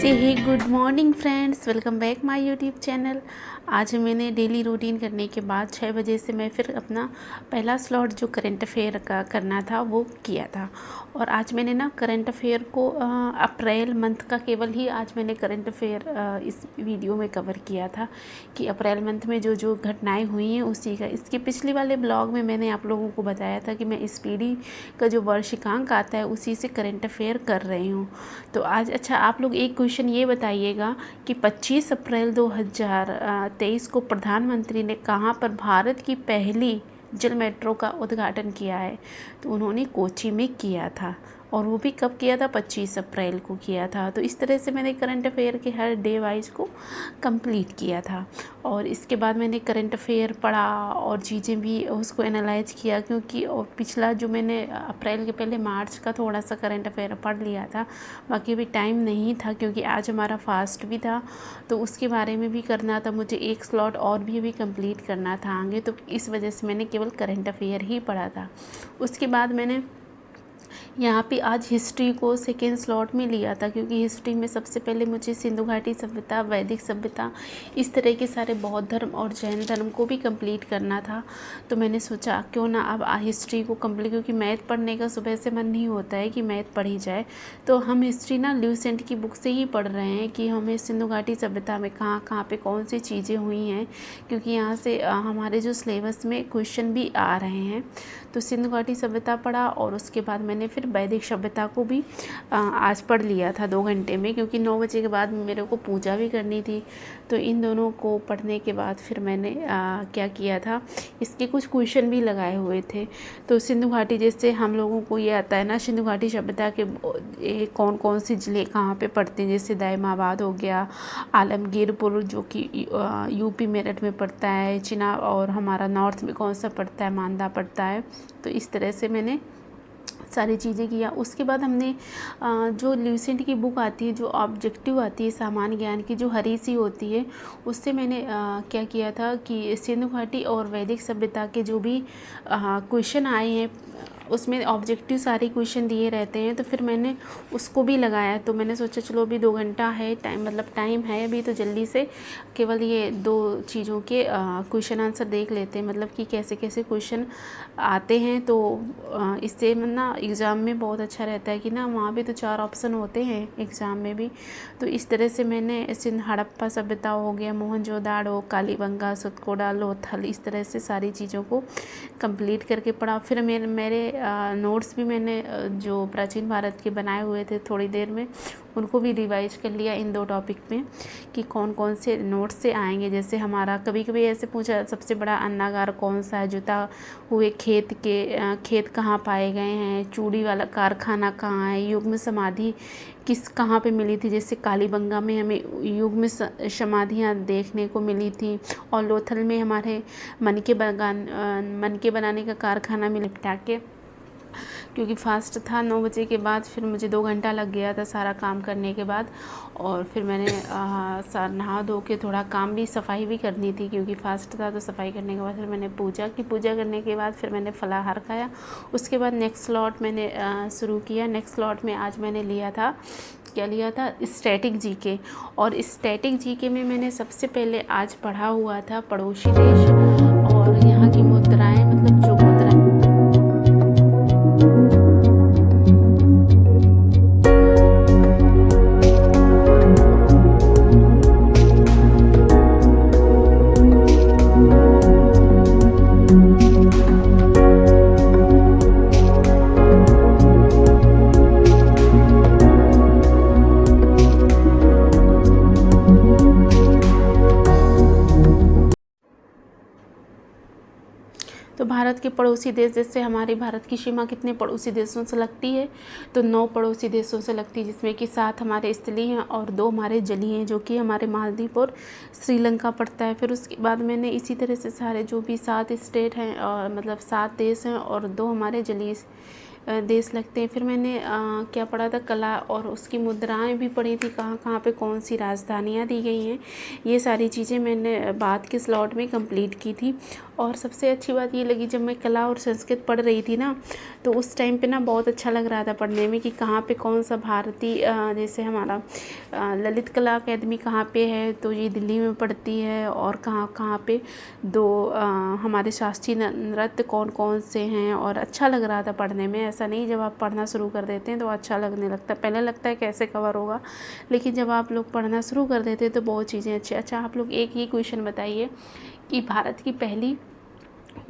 से hey good morning friends, welcome back my YouTube channel. आज मैंने डेली रूटीन करने के बाद 6 बजे से मैं फिर अपना पहला स्लॉट जो करंट अफेयर का करना था वो किया था। और आज मैंने ना करंट अफेयर को अप्रैल मंथ का केवल ही आज मैंने करंट अफेयर इस वीडियो में कवर किया था कि अप्रैल मंथ में जो जो घटनाएं हुई हैं उसी का। इसके पिछले वाले ब्लॉग में मैंने आप लोगों को बताया था कि मैं इस पीढ़ी का जो वार्षिकांक आता है उसी से करंट अफेयर कर रही हूँ। तो आज अच्छा आप लोग एक क्वेश्चन ये बताइएगा कि 25 अप्रैल 2023 को प्रधानमंत्री ने कहाँ पर भारत की पहली जल मेट्रो का उद्घाटन किया है। तो उन्होंने कोच्चि में किया था और वो भी कब किया था, 25 अप्रैल को किया था। तो इस तरह से मैंने करंट अफेयर के हर डे वाइज को कंप्लीट किया था। और इसके बाद मैंने करंट अफेयर पढ़ा और चीज़ें भी उसको एनालाइज किया, क्योंकि और पिछला जो मैंने अप्रैल के पहले मार्च का थोड़ा सा करंट अफेयर पढ़ लिया था, बाकी अभी टाइम नहीं था क्योंकि आज हमारा फास्ट भी था। तो उसके बारे में भी करना था मुझे, एक स्लॉट और भी अभी कंप्लीट करना था आगे। तो इस वजह से मैंने केवल करंट अफेयर ही पढ़ा था। उसके बाद मैंने यहाँ पे आज हिस्ट्री को सेकेंड स्लॉट में लिया था, क्योंकि हिस्ट्री में सबसे पहले मुझे सिंधु घाटी सभ्यता, वैदिक सभ्यता, इस तरह के सारे बौद्ध धर्म और जैन धर्म को भी कंप्लीट करना था। तो मैंने सोचा क्यों ना अब हिस्ट्री को कंप्लीट, क्योंकि मैथ पढ़ने का सुबह से मन नहीं होता है कि मैथ पढ़ी जाए। तो हम हिस्ट्री ना ल्यूसेंट की बुक से ही पढ़ रहे हैं कि हमें सिंधु घाटी सभ्यता में कहाँ कहाँ पे कौन सी चीज़ें हुई हैं, क्योंकि यहाँ से हमारे जो सिलेबस में क्वेश्चन भी आ रहे हैं। तो सिंधु घाटी सभ्यता पढ़ा और उसके बाद मैंने फिर वैदिक सभ्यता को भी आज पढ़ लिया था 2 घंटे में, क्योंकि 9 बजे के बाद मेरे को पूजा भी करनी थी। तो इन दोनों को पढ़ने के बाद फिर मैंने क्या किया था, इसके कुछ क्वेश्चन भी लगाए हुए थे। तो सिंधु घाटी, जैसे हम लोगों को ये आता है ना, सिंधु घाटी सभ्यता के कौन कौन से ज़िले कहाँ पे पड़ते हैं, जैसे दायमाबाद हो गया, आलमगीरपुर जो कि यूपी मेरठ में पड़ता है, चिनाब, और हमारा नॉर्थ में कौन सा पड़ता है, मांदा पड़ता है। तो इस तरह से मैंने सारी चीज़ें किया। उसके बाद हमने जो ल्यूसेंट की बुक आती है, जो ऑब्जेक्टिव आती है सामान्य ज्ञान की, जो हरी सी होती है, उससे मैंने क्या किया था कि सिंधु घाटी और वैदिक सभ्यता के जो भी क्वेश्चन आए हैं उसमें ऑब्जेक्टिव सारे क्वेश्चन दिए रहते हैं, तो फिर मैंने उसको भी लगाया। तो मैंने सोचा चलो अभी 2 घंटा है टाइम, मतलब टाइम है अभी, तो जल्दी से केवल ये 2 चीज़ों के क्वेश्चन आंसर देख लेते हैं, मतलब कि कैसे कैसे क्वेश्चन आते हैं। तो इससे ना एग्ज़ाम में बहुत अच्छा रहता है कि ना वहाँ भी तो 4 ऑप्शन होते हैं एग्ज़ाम में भी। तो इस तरह से मैंने सिंध हड़प्पा सभ्यता हो गया, मोहनजोदाड़ो, कालीबंगा, सतकोड़ा, लोथल, इस तरह से सारी चीज़ों को कंप्लीट करके पढ़ा। फिर मेरे नोट्स भी मैंने जो प्राचीन भारत के बनाए हुए थे थोड़ी देर में, उनको भी रिवाइज कर लिया इन 2 टॉपिक में कि कौन कौन से नोट्स से आएंगे। जैसे हमारा कभी कभी ऐसे पूछा, सबसे बड़ा अन्नागार कौन सा है, जुता हुए खेत कहाँ पाए गए हैं, चूड़ी वाला कारखाना कहाँ है, युग्म समाधि कहाँ पे मिली थी, जैसे कालीबंगा में हमें युग्म समाधियाँ देखने को मिली थी, और लोथल में हमारे मनके बनाने का कारखाना में निपटा के, क्योंकि फास्ट था 9 बजे के बाद, फिर मुझे 2 घंटा लग गया था सारा काम करने के बाद। और फिर मैंने नहा धो के थोड़ा काम भी, सफाई भी करनी थी क्योंकि फास्ट था। तो सफाई करने के बाद फिर मैंने पूजा की, पूजा करने के बाद फिर मैंने फलाहार खाया। उसके बाद नेक्स्ट स्लॉट मैंने शुरू किया। नेक्स्ट स्लॉट में आज मैंने लिया था, क्या लिया था, स्टैटिक जीके। और स्टैटिक जीके में मैंने सबसे पहले आज पढ़ा हुआ था पड़ोसी देश और यहाँ की मुद्राएं, मतलब जो मुद्राएं तो भारत के पड़ोसी देश, जैसे हमारे भारत की सीमा कितने पड़ोसी देशों से लगती है, तो 9 पड़ोसी देशों से लगती है, जिसमें कि 7 हमारे स्थलीय हैं और 2 हमारे जलीय हैं, जो कि हमारे मालदीव और श्रीलंका पड़ता है। फिर उसके बाद मैंने इसी तरह से सारे जो भी 7 स्टेट हैं, और मतलब 7 देश हैं और 2 हमारे जलीय देश लगते हैं। फिर मैंने क्या पढ़ा था, कला और उसकी मुद्राएं भी पढ़ी थी, कहाँ कहाँ पे कौन सी राजधानियाँ दी गई हैं, ये सारी चीज़ें मैंने बाद के स्लॉट में कंप्लीट की थी। और सबसे अच्छी बात ये लगी, जब मैं कला और संस्कृत पढ़ रही थी ना, तो उस टाइम पे ना बहुत अच्छा लग रहा था पढ़ने में कि कहाँ पे कौन सा भारतीय जैसे हमारा ललित कला अकेदमी कहाँ पे है, तो ये दिल्ली में पड़ती है। और कहाँ कहाँ पे दो हमारे शास्त्रीय नृत्य कौन कौन से हैं। और अच्छा लग रहा था पढ़ने में। ऐसा नहीं, जब आप पढ़ना शुरू कर देते हैं तो अच्छा लगने लगता है। पहले लगता है कैसे कवर होगा, लेकिन जब आप लोग पढ़ना शुरू कर देते हैं तो बहुत चीज़ें अच्छी। अच्छा, आप लोग एक ही क्वेश्चन बताइए कि भारत की पहली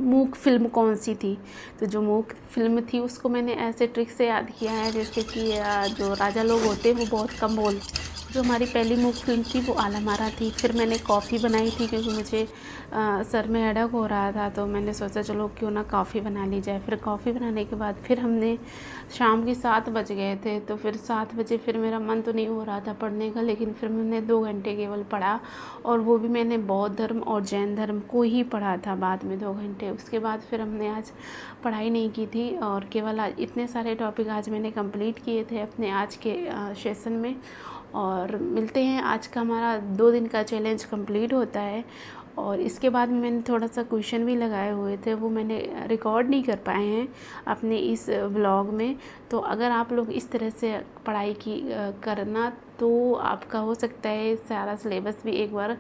मूक फिल्म कौन सी थी। तो जो मूक फिल्म थी उसको मैंने ऐसे ट्रिक से याद किया है, जैसे कि जो राजा लोग होते हैं वो बहुत कम बोलते। जो हमारी पहली मूक फिल्म थी वो आलमारा थी। फिर मैंने कॉफ़ी बनाई थी, क्योंकि मुझे सर में हेडेक हो रहा था, तो मैंने सोचा चलो क्यों ना कॉफ़ी बना ली जाए। फिर कॉफ़ी बनाने के बाद फिर हमने शाम के 7 बज गए थे, तो फिर 7 बजे फिर मेरा मन तो नहीं हो रहा था पढ़ने का, लेकिन फिर मैंने 2 घंटे केवल पढ़ा। और वो भी मैंने बौद्ध धर्म और जैन धर्म को ही पढ़ा था बाद में 2 घंटे। उसके बाद फिर हमने आज पढ़ाई नहीं की थी, और केवल आज इतने सारे टॉपिक आज मैंने कंप्लीट किए थे अपने आज के सेशन में। और मिलते हैं, आज का हमारा 2 दिन का चैलेंज कंप्लीट होता है। और इसके बाद में मैंने थोड़ा सा क्वेश्चन भी लगाए हुए थे, वो मैंने रिकॉर्ड नहीं कर पाए हैं अपने इस व्लॉग में। तो अगर आप लोग इस तरह से पढ़ाई की करना, तो आपका हो सकता है सारा सिलेबस भी एक बार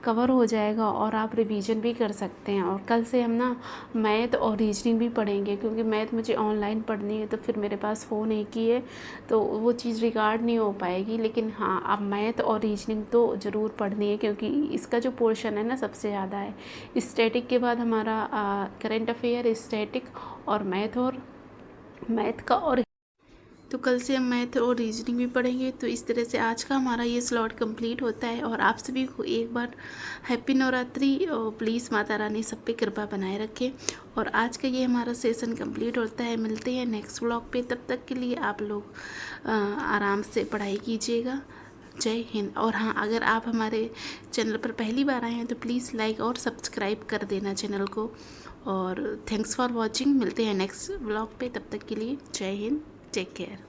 कवर हो जाएगा और आप रिवीजन भी कर सकते हैं। और कल से हम ना मैथ और रीजनिंग भी पढ़ेंगे, क्योंकि मैथ मुझे ऑनलाइन पढ़नी है, तो फिर मेरे पास फ़ोन एक ही है, तो वो चीज़ रिकॉर्ड नहीं हो पाएगी। लेकिन हाँ, आप मैथ और रीजनिंग तो ज़रूर पढ़नी है, क्योंकि इसका जो पोर्शन है ना सबसे ज़्यादा है। स्टैटिक के बाद हमारा करंट अफेयर, स्टैटिक और मैथ का। और तो कल से हम मैथ और रीजनिंग भी पढ़ेंगे। तो इस तरह से आज का हमारा ये स्लॉट कंप्लीट होता है। और आप सभी को एक बार हैप्पी नवरात्रि, और प्लीज़ माता रानी सब पे कृपा बनाए रखें। और आज का ये हमारा सेशन कंप्लीट होता है। मिलते हैं नेक्स्ट व्लॉग पे, तब तक के लिए आप लोग आराम से पढ़ाई कीजिएगा। जय हिंद। और हाँ, अगर आप हमारे चैनल पर पहली बार आए हैं तो प्लीज़ लाइक और सब्सक्राइब कर देना चैनल को। और थैंक्स फॉर वॉचिंग। मिलते हैं नेक्स्ट व्लॉग पे, तब तक के लिए जय हिंद, टेक केयर।